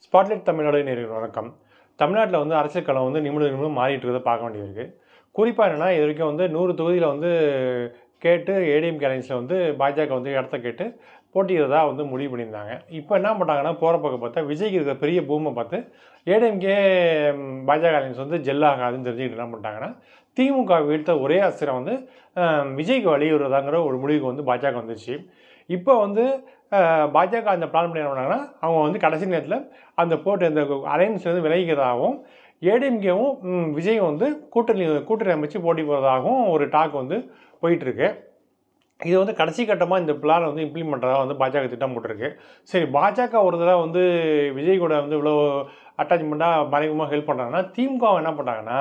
Spotlight Tamil Nadu நேயர்களுக்கு வணக்கம். தமிழ்நாட்டில் வந்து அரசியல் களம் வந்து நிமிடம் நிமிடம் மாறிட்டு இருக்கிறத பார்க்க வேண்டியிருக்கு. குறிப்பாக என்னென்னா, இது வரைக்கும் வந்து 100 தொகுதியில் வந்து கேட்டு ஏடிஎம்கே அலைன்ஸில் வந்து பாஜக வந்து இடத்த கேட்டு போட்டியிடுறதா வந்து முடிவு பண்ணியிருந்தாங்க. இப்போ என்ன பண்ணுறாங்கன்னா, போகிற பக்கம் பார்த்தா விஜய்க்கு இருக்கிற பெரிய பூமை பார்த்து ஏடிஎம்கே பாஜக அலைன்ஸ் வந்து ஜெல் ஆகாதுன்னு தெரிஞ்சுக்கிட்டு என்ன பண்ணிட்டாங்கன்னா, திமுக வீழ்த்த ஒரே அஸ்திரம் வந்து விஜய்க்கு வழியுறதாங்கிற ஒரு முடிவுக்கு வந்து பாஜக வந்துச்சு. இப்போ வந்து பாஜக அந்த பிளான் பண்ணி என்ன பண்ணாங்கன்னா, அவங்க வந்து கடைசி நேரத்தில் அந்த போட்டு அந்த அலையன்ஸ்லேருந்து விலகிக்கிறதாகவும், ஏடிஎம்கேவும் விஜயும் வந்து கூட்டணி அமைச்சு போட்டி போகிறதாகவும் ஒரு டாக் வந்து போயிட்டுருக்கு. இது வந்து கடைசி கட்டமாக இந்த பிளானை வந்து இம்ப்ளிமெண்ட் பண்ணுறதா வந்து பாஜக திட்டம் போட்டிருக்கு. சரி, பாஜக ஒரு தடவை வந்து விஜய் கூட வந்து இவ்வளோ அட்டாச்மெண்ட்டாக மறைமுகமாக ஹெல்ப் பண்ணுறாங்கன்னா, திமுக என்ன பண்ணுறாங்கன்னா,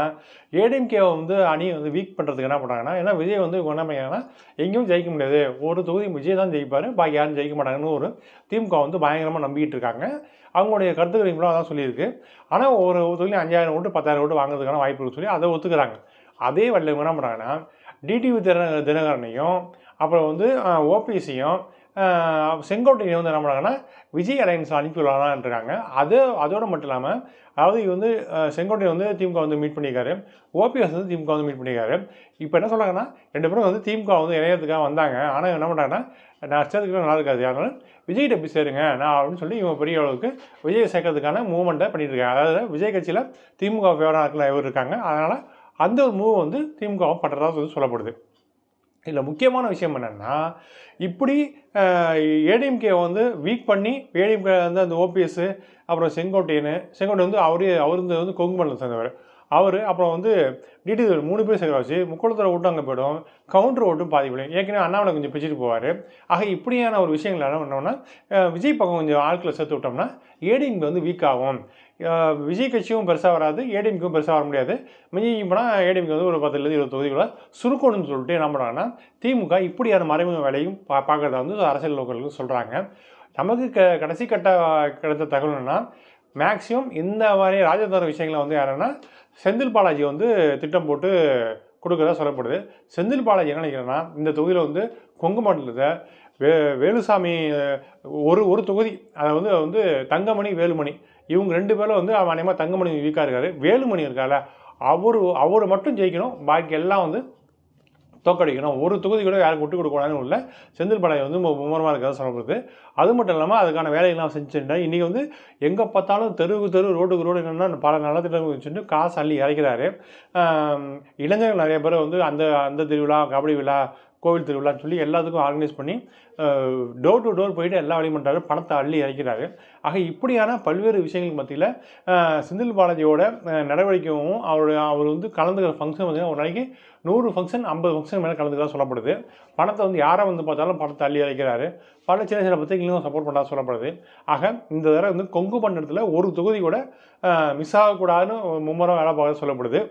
ஏடிஎம்கேவை வந்து அணியை வந்து வீக் பண்ணுறதுக்கு என்ன பண்ணுறாங்கன்னா, ஏன்னா விஜய் வந்து என்ன பண்ணுறாங்கன்னா, எங்கேயும் ஜெயிக்க முடியாது, ஒரு தொகுதி விஜய் தான் ஜெயிப்பார், பாக்கி யாரும் ஜெயிக்க மாட்டாங்கன்னு ஒரு திமுக வந்து பயங்கரமாக நம்பிக்கிட்டு இருக்காங்க. அவங்களுடைய கருத்துக்கள் இவ்வளோ அதான் சொல்லியிருக்கு. ஆனால் ஒரு தொகுதியில் 5000 ஓட்டு 10,000 ஓட்டு வாங்குறதுக்கான வாய்ப்பு இருக்குன்னு சொல்லி அதை ஒத்துக்கிறாங்க. அதே வழியில் இவங்க என்ன பண்ணுறாங்கன்னா, டிடிவி தினகரனையும் அப்புறம் வந்து ஓபிஎஸ்சியும் செங்கோட்டையன் வந்து என்ன பண்ணுறாங்கன்னா, விஜய் அலையன்ஸ் அனுப்பி விடலான்ருக்காங்க. அதோடு மட்டும் இல்லாமல், அதாவது இது வந்து செங்கோட்டையன் வந்து திமுக வந்து மீட் பண்ணியிருக்காரு, ஓபிஎஸ் வந்து திமுக வந்து மீட் பண்ணியிருக்காரு. இப்போ என்ன சொல்கிறாங்கன்னா, 2 பேரும் வந்து திமுக வந்து இணையத்துக்காக வந்தாங்க. ஆனால் என்ன பண்ணுறாங்கன்னா, நான் சேர்த்துக்கிட்ட நல்லா இருக்காது, அதனால் விஜய்கிட்ட போய் சேருங்க நான் அப்படின்னு சொல்லி இவங்க பெரிய அளவுக்கு விஜயை சேர்க்கறதுக்கான மூவ்மெண்ட்டை பண்ணிட்டு இருக்காங்க. அதாவது விஜய் கட்சியில் திமுக ஃபேவராக இருக்கிற இவர் இருக்காங்க. அதனால் அந்த ஒரு மூவ் வந்து திமுகவும் பண்ணுறதா சொல்லப்படுது. இதில் முக்கியமான விஷயம் என்னென்னா, இப்படி ஏடிஎம்கே வந்து வீக் பண்ணி ஏடிஎம்கே வந்து அந்த ஓபிஎஸ் அப்புறம் செங்கோட்டையன் வந்து அவர் வந்து கொங்கு மண்டலம் சேர்ந்தவர், அவர் அப்புறம் வந்து டிடிவி 3 பேர் சேர்க்க வச்சு முக்குளத்தூர் ஓட்டு அங்கே போய்டும், கவுண்டர் ஓட்டும் பாதிப்படையும். ஏற்கனவே அண்ணாமலை கொஞ்சம் பிச்சுட்டு போவார். ஆக இப்படியான ஒரு விஷயங்கள் என்ன பண்ணோம்னா, விஜய் பக்கம் கொஞ்சம் ஆட்களை சேர்த்து விட்டோம்னா ஏடிஎம்கே வந்து வீக் ஆகும். விஜய் கட்சியும் பெருசாக வராது, ஏடிஎம்கேவும் பெருசாக வர முடியாது. மிஞ்சி போனால் ஏடிஎம்கே வந்து ஒரு 10லேருந்து 20 தொகுதிகளை சுருக்கணும்னு சொல்லிட்டு என்ன பண்ணுறாங்கன்னா, திமுக இப்படியான மறைமுக வேலையும் பார்க்குறத வந்து அரசியல் நோக்கர்களுக்கு சொல்கிறாங்க. நமக்கு கடைசி கிடைத்த தகவல்னா, மேக்ஸிமம் இந்த மாதிரி ராஜதந்திர விஷயங்களை வந்து யாருன்னா செந்தில் பாலாஜி வந்து திட்டம் போட்டு கொடுக்குறதா சொல்லப்படுது. செந்தில் பாலாஜி என்ன நினைக்கிறேன்னா, இந்த தொகுதியில் வந்து கொங்கு மண்டலத்தை வேலுசாமி ஒரு தொகுதி, அதை வந்து தங்கமணி வேலுமணி இவங்க 2 பேரும் வந்து அநேகமாக தங்கமணி வீக்காக இருக்காரு, வேலுமணி இருக்கார்ல அவர் மட்டும் ஜெயிக்கணும், பாக்கி எல்லாம் வந்து தோக்கடிக்கணும், ஒரு தொகுதி கூட யாருக்கு விட்டு கொடுக்கூடாதுன்னு உள்ள செந்தில் பாலாஜி வந்து மும்முரமாக இருக்கிறதா சொல்லப்படுது. அது மட்டும் இல்லாமல் அதுக்கான வேலைகள்லாம் செஞ்சுட்டேன். இன்றைக்கி வந்து எங்கே பார்த்தாலும் தெருவுக்கு ரோடுக்கு ரோடு என்னென்னா பல நலத்திட்டங்கள் வச்சுட்டு காசு அள்ளி இறக்கிறாரு. இளைஞர்கள் நிறைய பேர் வந்து அந்த திருவிழா, கபடி விழா, கோவில் திருவிழான்னு சொல்லி எல்லாத்துக்கும் ஆர்கனைஸ் பண்ணி டோர் டு டோர் போயிட்டு எல்லா வேலையும் பண்ணுறாரு, பணத்தை அள்ளி இறக்கிறாரு. ஆக இப்படியான பல்வேறு விஷயங்களுக்கு மத்தியில் செந்தில் பாலாஜியோட நடவடிக்கையும் அவர் வந்து கலந்துக்கிற ஃபங்க்ஷன் வந்து ஒரு நாளைக்கு 100 ஃபங்க்ஷன் 50 ஃபங்க்ஷன் மேலே கலந்துக்கிறதா சொல்லப்படுது. பணத்தை வந்து யாரை வந்து பார்த்தாலும் பணத்தை அள்ளி இறக்கிறாரு, பல சின்ன பத்திரிகைகளும் சப்போர்ட் பண்ணுறதா சொல்லப்படுது. ஆக இந்த தடவை வந்து கொங்கு மண்டலத்தில் ஒரு தொகுதி கூட மிஸ் ஆகக்கூடாதுன்னு மும்முரம் வேலை பார்க்க சொல்லப்படுது.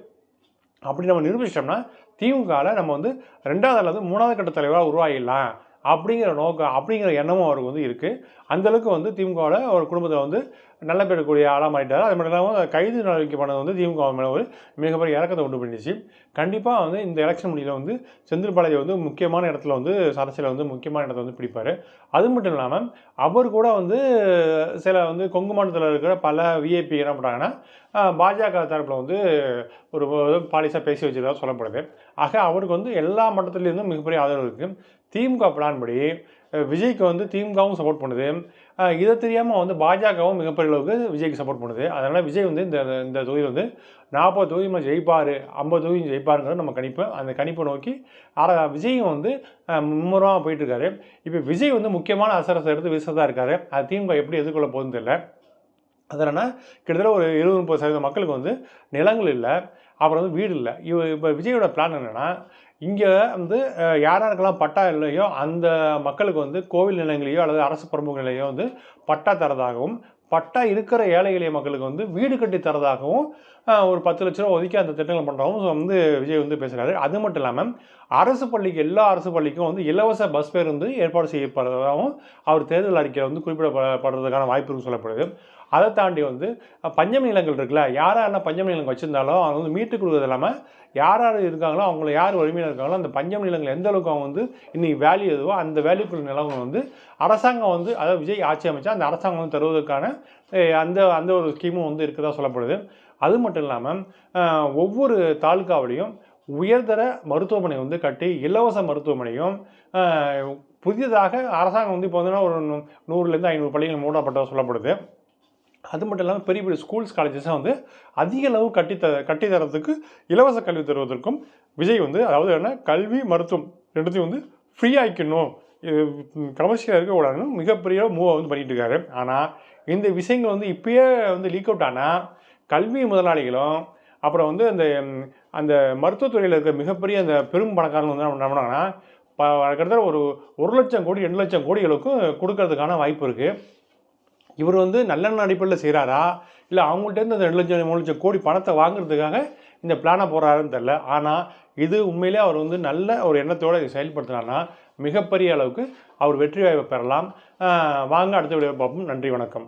அப்படி நம்ம நிரூபிச்சிட்டோம்னா திமுகவில் நம்ம வந்து 2வது அல்லது 3வது கட்ட தலைவராக உருவாகிடலாம் அப்படிங்கிற எண்ணமும் அவருக்கு வந்து இருக்குது. அந்தளவுக்கு வந்து திமுகவில் ஒரு குடும்பத்தை வந்து நல்ல பேரக்கூடிய ஆளாக மாறிட்டார். அது மட்டும் இல்லாமல் கைது நடவடிக்கை பண்ணது வந்து திமுக மேலே ஒரு மிகப்பெரிய இறக்கத்தை உண்டு பண்ணிச்சு. கண்டிப்பாக வந்து இந்த எலெக்ஷன் முடியல வந்து செந்தில் பாலாஜி வந்து முக்கியமான இடத்துல வந்து அரசியலில் வந்து முக்கியமான இடத்த வந்து பிடிப்பார். அது மட்டும் இல்லாமல் அவர் கூட வந்து சில வந்து கொங்கு மாநிலத்தில் இருக்கிற பல விஐபி என்ன பண்ணுறாங்கன்னா, பாஜக தரப்பில் வந்து ஒரு பாலிசாக பேசி வச்சுருக்கா சொல்லப்படுது. ஆக அவருக்கு வந்து எல்லா மட்டத்துலேருந்தும் மிகப்பெரிய ஆதரவு இருக்குது. திமுக பிளான் படி விஜய்க்கு வந்து திமுகவும் சப்போர்ட் பண்ணுது, இதை தெரியாமல் வந்து பாஜகவும் மிகப்பெரிய அளவுக்கு விஜய்க்கு சப்போர்ட் பண்ணுது. அதனால் விஜய் வந்து இந்த தொகுதியில் வந்து 40 தொகுதி மேலே ஜெயிப்பார், 50 தொகுதி ஜெயிப்பாருங்கிறது நம்ம கணிப்பு. அந்த கணிப்பை நோக்கி விஜயும் வந்து மும்முரமாக போயிட்டுருக்காரு. இப்போ விஜய் வந்து முக்கியமான அசரசை எடுத்து வீசுறதா இருக்கார். அது திமுக எப்படி எதிர்கொள்ள போகுதுன்னு தெரியல. அதனால் கிட்டத்தட்ட ஒரு 20-30% மக்களுக்கு வந்து நிலங்கள் இல்லை, அப்புறம் வந்து வீடு இல்லை. இப்போ விஜயோட பிளான் என்னென்னா, இங்கே வந்து யாராருக்கெல்லாம் பட்டா இல்லையோ அந்த மக்களுக்கு வந்து கோவில் நிலங்களையோ அல்லது அரசு பிரமுக நிலையோ வந்து பட்டா தரதாகவும், பட்டா இருக்கிற ஏழை எளிய மக்களுக்கு வந்து வீடு கட்டி தரதாகவும் ஒரு 10 லட்ச ரூபா ஒதுக்கி அந்த திட்டங்கள் பண்ணுறவும் வந்து விஜய் வந்து பேசுகிறாரு. அது மட்டும் இல்லாமல் அரசு பள்ளிக்கு எல்லா அரசு பள்ளிக்கும் வந்து இலவச பஸ் பேருந்து ஏற்பாடு செய்யப்படுறதாகவும் அவர் தேர்தல் அறிக்கையில் வந்து குறிப்பிடப்படுறதுக்கான வாய்ப்பு சொல்லப்படுது. அதை தாண்டி வந்து பஞ்சமி நிலங்கள் இருக்குல்ல, யார் யாரெல்லாம் பஞ்சமி நிலங்கள் வச்சுருந்தாலும் அவங்க வந்து மீட்டு கொடுக்குறது இல்லாமல் யார் யார் இருக்காங்களோ அவங்கள யார் வலிமையாக இருக்காங்களோ அந்த பஞ்சமி நிலங்கள் எந்த அளவுக்கு அவங்க வந்து இன்றைக்கி வேல்யூ எதுவோ அந்த வேல்யூக்குள்ள நிலங்கள் வந்து அரசாங்கம் வந்து, அதாவது விஜய் ஆட்சி அமைச்சா அந்த அரசாங்கம் வந்து தருவதற்கான அந்த அந்த ஒரு ஸ்கீமும் வந்து இருக்கிறதா சொல்லப்படுது. அது மட்டும் இல்லாமல் ஒவ்வொரு தாலுக்காவிலையும் உயர்தர மருத்துவமனை வந்து கட்டி இலவச மருத்துவமனையும் புதியதாக அரசாங்கம் வந்து இப்போ வந்து ஒரு 100லேருந்து 500 பள்ளிகள் மூடப்பட்டதாக சொல்லப்படுது. அது மட்டும் இல்லாமல் பெரிய பெரிய ஸ்கூல்ஸ் காலேஜஸை வந்து அதிக அளவு கட்டித்தரத்துக்கு இலவச கல்வி தருவதற்கும் விஜய் வந்து, அதாவது என்ன, கல்வி மருத்துவம் ரெண்டுத்தையும் வந்து ஃப்ரீ ஆக்கிக்கணும், கமர்ஷியலாக இருக்கக்கூடாதுன்னு மிகப்பெரிய மூவை வந்து பண்ணிகிட்டு இருக்காரு. ஆனால் இந்த விஷயங்கள் வந்து இப்பயே வந்து லீக் அவுட் ஆனால் கல்வி முதலாளிகளும் அப்புறம் வந்து அந்த மருத்துவத்துறையில் இருக்க மிகப்பெரிய அந்த பெரும் பணக்காரங்க வந்து என்ன பண்ணாங்கன்னா கிட்டத்தட்ட ஒரு 1 லட்சம் கோடி 2 லட்சம் கோடிகளுக்கும் கொடுக்கறதுக்கான வாய்ப்பு இருக்குது. இவர் வந்து நல்லெண்ண அடிப்படையில் செய்கிறாரா, இல்லை அவங்கள்ட்டேருந்து அந்த 2 லட்சம் 3 லட்சம் கோடி பணத்தை வாங்குறதுக்காக இந்த பிளானை போடுறாருன்னு தெரில. ஆனால் இது உண்மையிலே அவர் வந்து நல்ல ஒரு எண்ணத்தோடு இதை செயல்படுத்தினார்னா மிகப்பெரிய அளவுக்கு அவர் வெற்றி வாய்ப்பை பெறலாம். வாங்க அடுத்த வீடியோ பார்ப்போம். நன்றி, வணக்கம்.